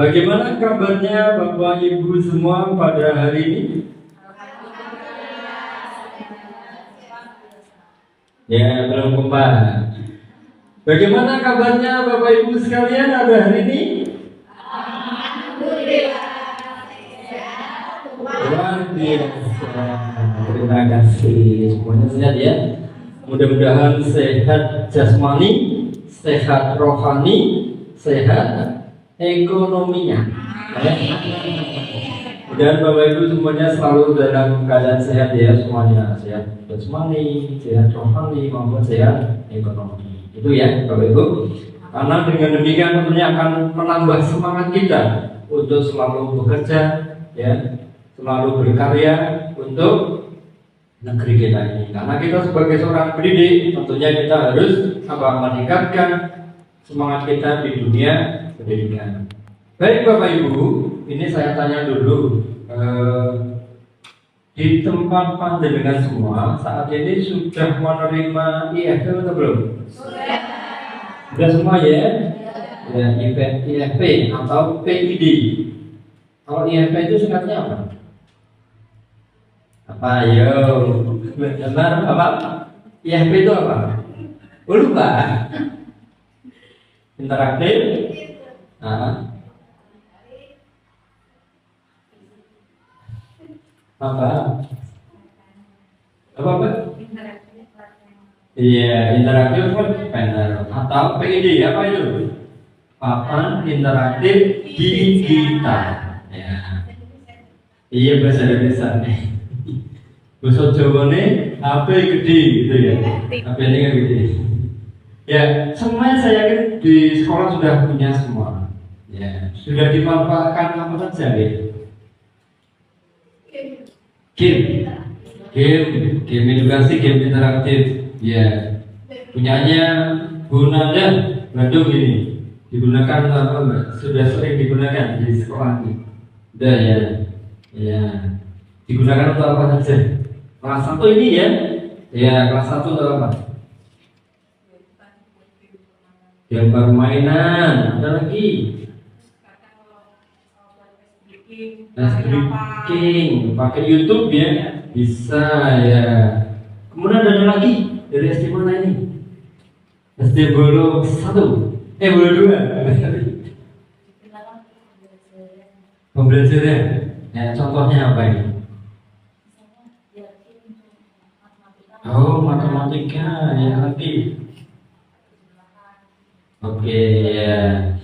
Bagaimana kabarnya Bapak Ibu semua pada hari ini? Ya, belum kembali. Bagaimana kabarnya Bapak Ibu sekalian pada hari ini? Luar biasa. Terima kasih. Semuanya sehat ya. Mudah-mudahan sehat jasmani, sehat rohani, sehat ekonominya. Dan Bapak Ibu semuanya selalu dalam keadaan sehat ya, semuanya sehat jasmani, sehat rohani maupun sehat ekonomi. Itu ya Bapak Ibu. Karena dengan demikian tentunya akan menambah semangat kita untuk selalu bekerja ya, selalu berkarya untuk negeri kita ini. Karena kita sebagai seorang pendidik tentunya kita harus meningkatkan semangat kita di dunia pendidikan. Baik Bapak Ibu, ini saya tanya dulu, di tempat panjenengan semua saat ini sudah menerima IFP atau belum? Sudah semua ya? Ya, IFP atau PID. Kalau IFP itu singkatnya apa? Apa yo? Benar apa? IFP itu apa? Lupa. Interaktif. Apa? Iya, interaktif panel atau PID apa itu? Papan interaktif digital. Ya. Iya bahasa Indonesia nih. Bahasa Jawa nih HP gede gitu ya. HP ini kan gede. Ya, semuanya saya yakin di sekolah sudah punya semua. Ya, sudah dimanfaatkan apa saja ya? Game edukasi, game interaktif. Ya, punyanya Bu Nanda Bandung ini digunakan apa Mbak? Sudah sering digunakan di sekolah ini. Sudah ya, ya. Digunakan untuk apa saja? Kelas 1 ini ya, ya kelas 1 untuk apa? Gambar mainan, ada lagi. Speaking, pakai YouTube ya, bisa ya. Kemudian ada lagi dari SD mana ini? SD Bolo 1, Bolo 2. Pembelajaran, ya contohnya apa ini? Oh, matematika ya lagi. Oke ya.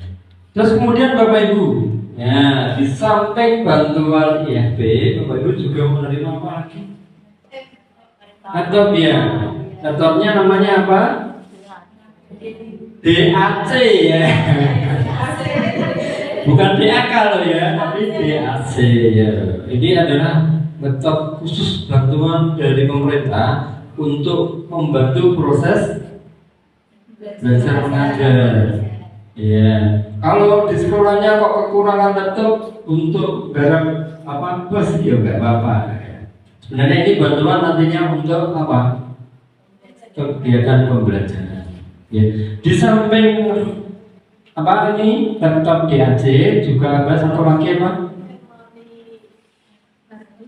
Terus kemudian Bapak Ibu, ya di samping bantuan IFP, Bapak Ibu juga menerima apa lagi? Laptop ya. Laptopnya namanya apa? DAC ya. Bukan DAK loh ya, tapi DAC ya. Ini adalah laptop khusus bantuan dari pemerintah untuk membantu proses belajar mengajar. Ya, kalau di sekolahnya kok kekurangan laptop untuk barang apa bus ya nggak apa-apa. Sebenarnya ini bantuan nantinya untuk apa? Kegiatan pembelajaran. Ya, di samping apa ini laptop DAC juga ada satu lagi apa?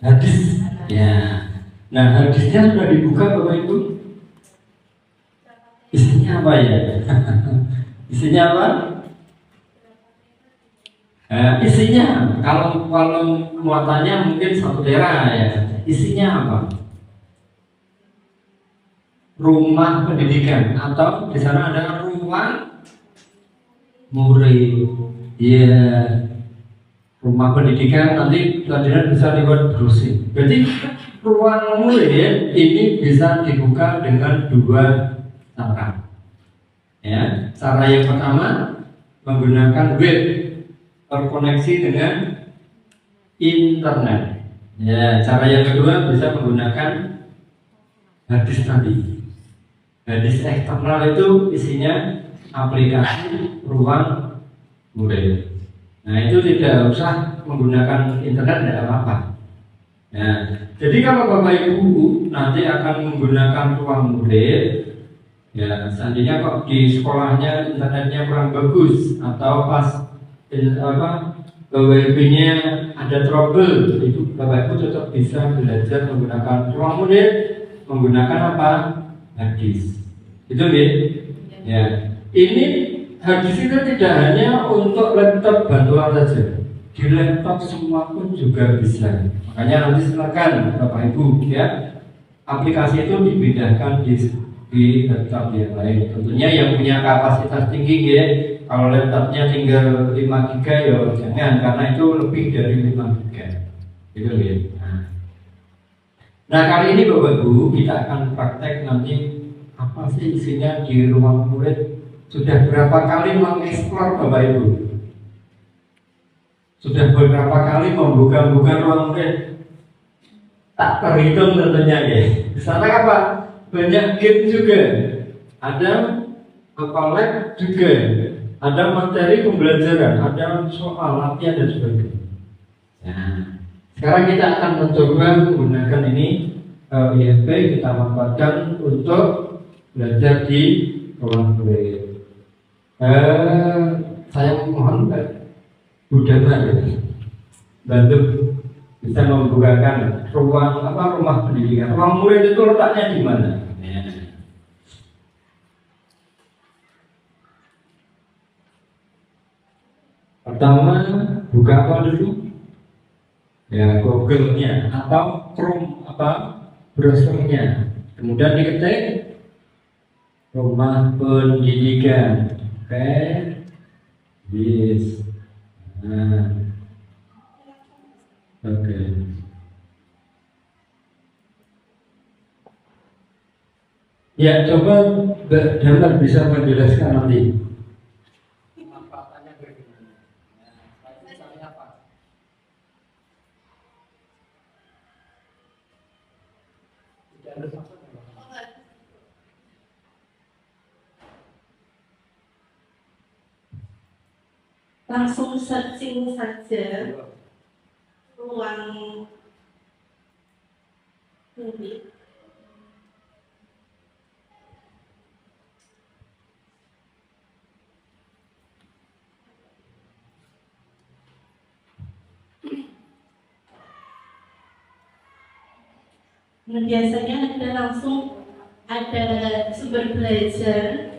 Hadis. Ya. Nah, hadisnya sudah dibuka Bapak Ibu. Isinya apa ya? Isinya apa? Isinya kalau muatannya mungkin 1 tera ya. Isinya apa? Rumah pendidikan atau di sana ada ruang murid. Ya, rumah pendidikan nanti pelajaran bisa lewat browsing. Berarti ruang murid ini bisa dibuka dengan 2 cara. Ya, cara yang pertama menggunakan web terkoneksi dengan internet. Ya, cara yang kedua bisa menggunakan hadis tadi. Hadis eksternal itu isinya aplikasi ruang murid. Nah, itu tidak usah menggunakan internet, tidak apa-apa. Ya, jadi kalau Bapak Ibu nanti akan menggunakan ruang murid, ya seandainya kok di sekolahnya internetnya kurang bagus atau pas WiFi-nya ada trouble, itu Bapak Ibu tetap bisa belajar menggunakan ruang murid, menggunakan apa? Harddisk. Itu ya. Ini harddisk itu tidak hanya untuk laptop bantuan saja. Di laptop semua pun juga bisa. Makanya nanti silakan Bapak Ibu ya, aplikasi itu dipindahkan di laptop yang lain. Tentunya yang punya kapasitas tinggi ya. Kalau laptopnya tinggal 5 GB ya jangan, karena itu lebih dari 5 GB. Gitu ya. Nah kali ini Bapak Ibu kita akan praktek nanti apa sih isinya di ruang murid. Sudah berapa kali mengeksplor Bapak Ibu? Sudah beberapa kali membuka-buka ruang murid? Tak terhitung tentunya ya. Di sana apa? Banyak game juga. Ada lab juga. Ada materi pembelajaran, ada soal latihan dan sebagainya. Nah, sekarang kita akan mencoba menggunakan ini IFP kita manfaatkan untuk belajar di ruang murid. Saya mohon Bu Dana bantu bisa membukakan rumah pendidikan. Ruang murid itu letaknya di mana? Ya. Pertama buka apa dulu? Ya Google-nya atau Chrome browsernya. Kemudian diketik rumah pendidikan. Oke. Yes. Nah. Oke. Ya coba Mbak Damar bisa menjelaskan nanti. Langsung searching saja ruang murid. Nah, biasanya ada sumber belajar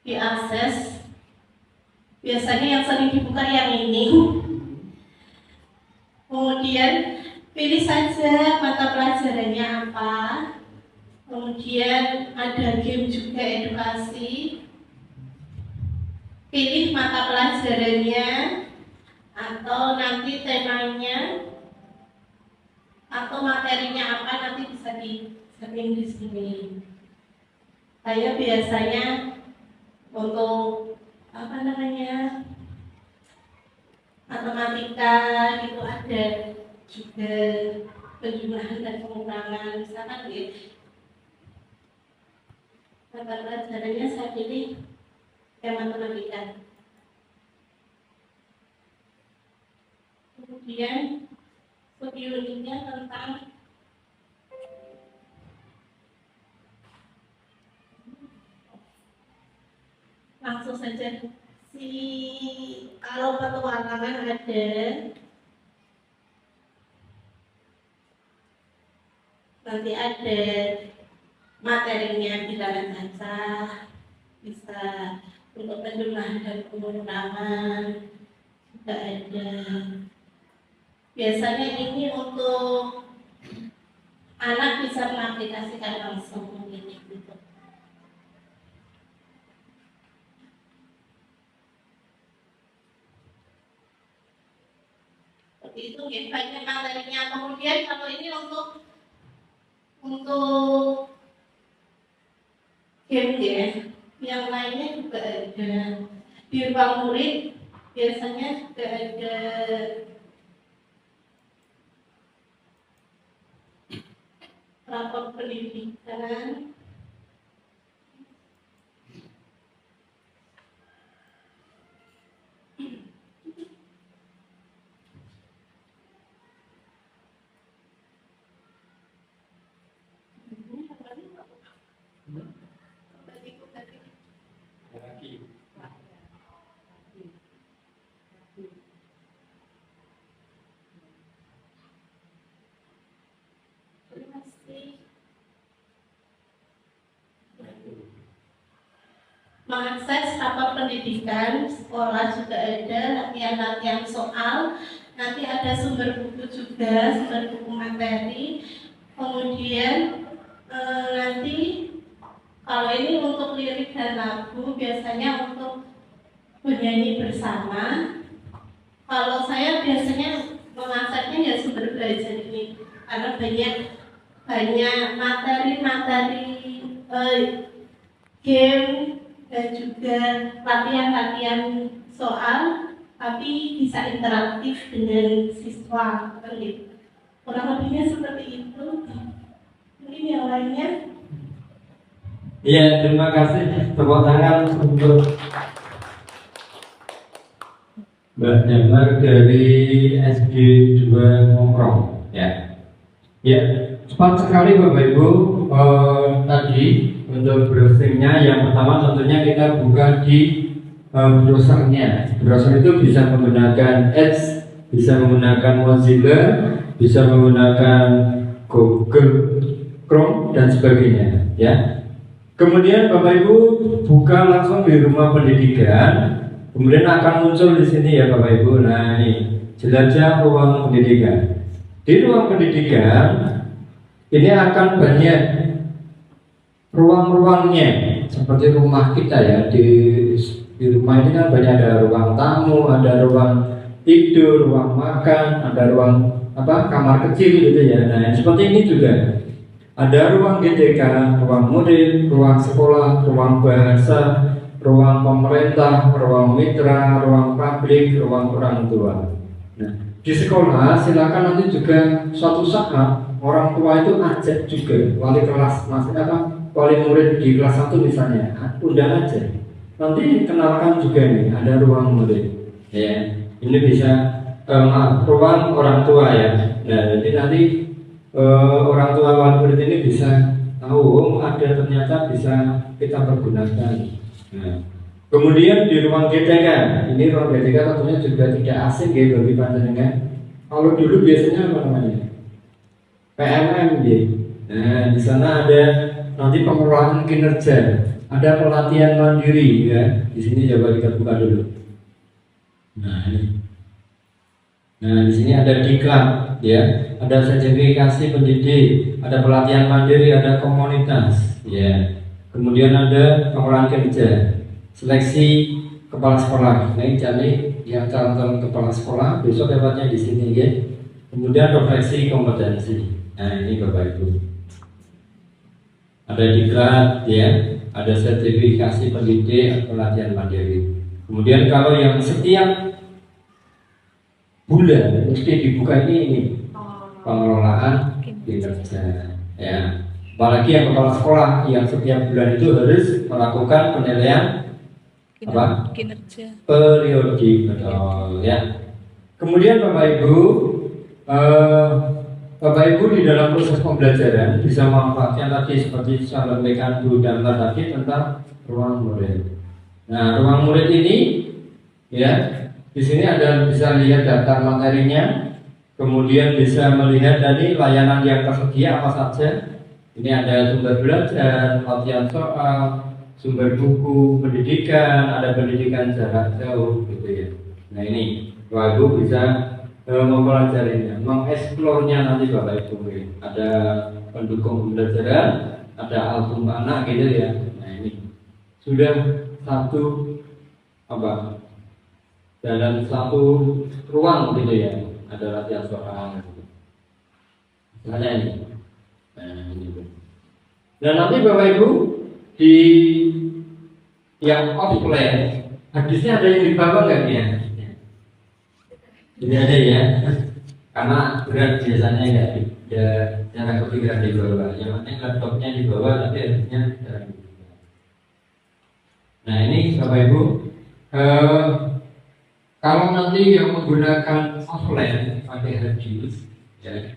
diakses. Biasanya yang sering dibuka yang ini. Kemudian pilih saja mata pelajarannya apa. Kemudian ada game juga edukasi. Pilih mata pelajarannya atau nanti temanya atau materinya apa, nanti bisa di-setting di sini. Saya biasanya untuk matematika itu ada juga penjumlahan dan pengurangan, misalkan mata pelajarannya saya pilih matematika. Kemudian unitnya tentang langsung saja kalau petualangan ada, nanti ada materinya, bilangan baca, bisa untuk penjumlahan dan pengurangan juga ada. Biasanya ini untuk anak bisa mengaplikasikan langsung ini gitu. Seperti itu ya, banyak materinya. Kemudian kalau ini untuk game ya, yang lainnya juga ada. Di ruang murid biasanya juga ada rapor pendidikan, mengakses rapor pendidikan sekolah juga ada latihan-latihan soal, nanti ada sumber buku juga, sumber buku materi. Kemudian nanti kalau ini untuk lirik dan lagu biasanya untuk bernyanyi bersama. Kalau saya biasanya mengaksesnya ya sumber belajar ini karena banyak materi-materi game dan juga latihan-latihan soal, tapi bisa interaktif dengan siswa. Kurang lebihnya seperti itu. Mungkin yang lainnya. Iya, terima kasih. Tepuk tangan untuk Mbak Damar dari SD 2 Ngongkrong. Ya, cepat sekali Bapak Ibu. Tadi untuk browsingnya, yang pertama tentunya kita buka di browsernya. Browser itu bisa menggunakan Edge, bisa menggunakan Mozilla, bisa menggunakan Google Chrome dan sebagainya. Ya. Kemudian Bapak Ibu buka langsung di rumah pendidikan, kemudian akan muncul di sini ya Bapak Ibu. Nah ini jelajah ruang pendidikan. Di ruang pendidikan ini akan banyak ruang-ruangnya seperti rumah kita ya. Di rumah ini kan banyak, ada ruang tamu, ada ruang tidur, ruang makan, ada ruang kamar kecil gitu ya. Nah seperti ini juga. Ada ruang GTK, ruang murid, ruang sekolah, ruang bahasa, ruang pemerintah, ruang mitra, ruang publik, ruang orang tua. Nah, di sekolah silakan nanti juga suatu saat orang tua itu ajak juga wali kelas, wali murid di kelas 1 misalnya, undang aja. Nanti kenalkan juga nih, ada ruang murid. Ya, ini bisa ruang orang tua ya. Nah, jadi nanti orang tua wali murid ini bisa tahu ada ternyata bisa kita pergunakan. Nah, kemudian di ruang GTK, ini ruang GTK tentunya juga tidak asing ya bagi panjenengan. Kalau dulu biasanya apa namanya? PMM ya. Nah, di sana ada nanti pengelolaan kinerja, ada pelatihan mandiri ya. Di sini coba kita buka dulu. Nah, ini. Nah, di sini ada diklat ya, ada sertifikasi pendidik, ada pelatihan mandiri, ada komunitas ya. Kemudian ada pengelolaan kerja, seleksi kepala sekolah. Nah, jadi yang calon kepala sekolah besok dapatnya di sini ya. Kemudian refleksi kompetensi. Nah, ini Bapak Ibu. Ada diklat ya, ada sertifikasi pendidik, pelatihan mandiri. Kemudian kalau yang setiap bulan mesti dibuka ini pengelolaan kinerja ya. Apalagi yang kepala sekolah yang setiap bulan itu harus melakukan penilaian kinerja periodik, betul ya. Kemudian Bapak Ibu di dalam proses pembelajaran bisa memanfaatkan tadi seperti saya sampaikan Bu Damar tadi tentang ruang murid. Nah, ruang murid ini ya, di sini ada bisa lihat daftar materinya, kemudian bisa melihat dari layanan yang tersedia apa saja. Ini ada sumber belajar, latihan soal, sumber buku pendidikan, ada pendidikan jarak jauh gitu ya. Nah ini Bapak Ibu bisa mempelajarinya, mengeksplornya nanti Bapak Ibu. Ada pendukung pembelajaran, ada album anak gitu ya. Nah ini sudah satu dalam satu ruang gitu ya, ada latihan soal gitu. Misalnya ini. Nah, ini. Dan nanti Bapak Ibu di yang offline, hadisnya ada yang di bawah nggak ya? Tidak ada ya, karena berat biasanya nggak ya, jangan kepikiran di bawah. Yang penting laptopnya di bawah, tapi hadisnya jarang di bawah. Nah ini Bapak Ibu. Kalau nanti yang menggunakan offline pakai hadis, ya,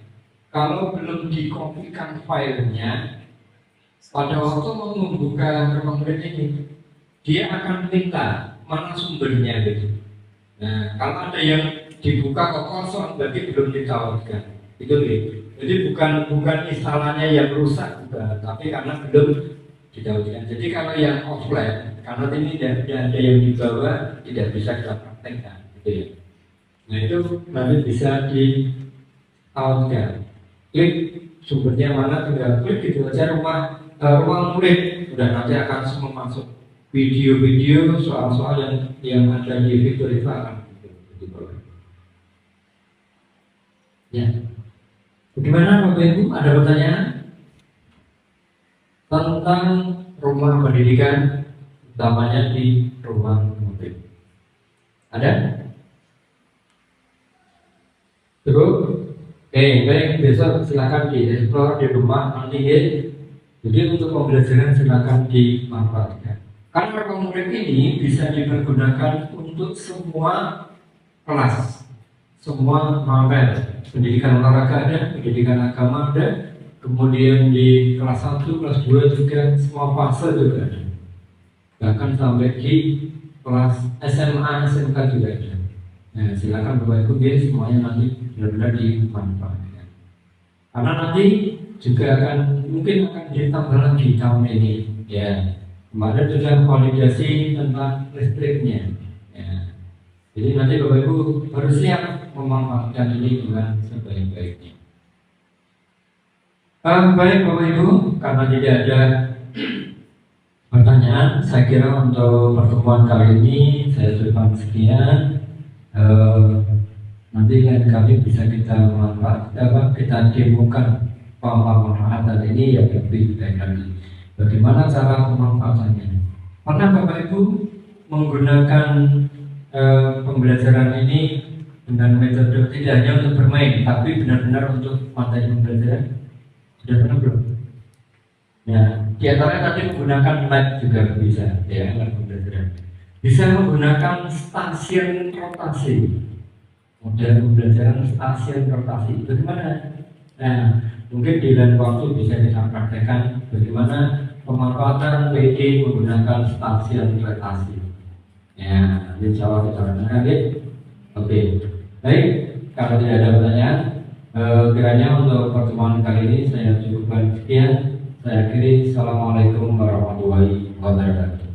kalau belum dikopikan filenya, pada waktu mau membuka ruang murid ini, dia akan minta mana sumbernya gitu. Nah, kalau ada yang dibuka kok kosong, berarti belum ditawarkan. Itu gitu. Jadi bukan instalannya yang rusak, bukan, tapi karena belum didahulukan. Jadi kalau yang offline, karena ini tidak ada yang dibawa, tidak bisa kita praktekkan, gitu ya. Nah itu nanti bisa di outkan. Klik sumbernya mana, tinggal klik gitu aja ruang murid, udah nanti akan semua masuk video-video soal-soal yang ada di fitur itu akan gitu. Ya. Bagaimana Bapak Ibu? Ada pertanyaan tentang rumah pendidikan, utamanya di ruang murid? Ada? Cukup? Baik, besok silakan di-explore di rumah nanti ya. Jadi untuk pembelajaran silakan dimanfaatkan. Karena ruang murid ini bisa dipergunakan untuk semua kelas, semua mapel. Pendidikan olahraga ada, pendidikan agama ada, kemudian di kelas 1, kelas 2 juga semua fase juga ada. Bahkan sampai di kelas SMA, SMK juga ada. Nah, silakan Bapak Ibu ya, semuanya nanti benar-benar dimanfaatkan. Karena nanti juga mungkin akan ditambah lagi tahun ini. Ya, kemarin sudah validasi tentang listriknya. Ya. Jadi nanti Bapak Ibu harus siap memanfaatkan ini dengan sebaik-baiknya. Baik Bapak Ibu, karena tidak ada pertanyaan, saya kira untuk pertemuan kali ini saya cukupkan sekian. Nanti lain kali bisa kita manfaatkan, kita demokan pemanfaatan ini yang lebih baik lagi. Bagaimana cara pemanfaatannya? Pernah Bapak Ibu menggunakan pembelajaran ini dengan metode tidak hanya untuk bermain, tapi benar-benar untuk materi pembelajaran? Sudah pernah belum? Ya, di antaranya tadi menggunakan lab juga bisa, ya, lab pembelajaran. Bisa menggunakan stasiun rotasi, model pembelajaran stasiun rotasi. Bagaimana? Nah, mungkin di lain waktu bisa kita praktekkan bagaimana pemanfaatan PD menggunakan stasiun rotasi. Ya, insya Allah kita akan ya. Oke, baik. Kalau tidak ada pertanyaan, kiranya untuk pertemuan kali ini saya cukupkan sekian. Saya akhiri. Assalamualaikum warahmatullahi wabarakatuh.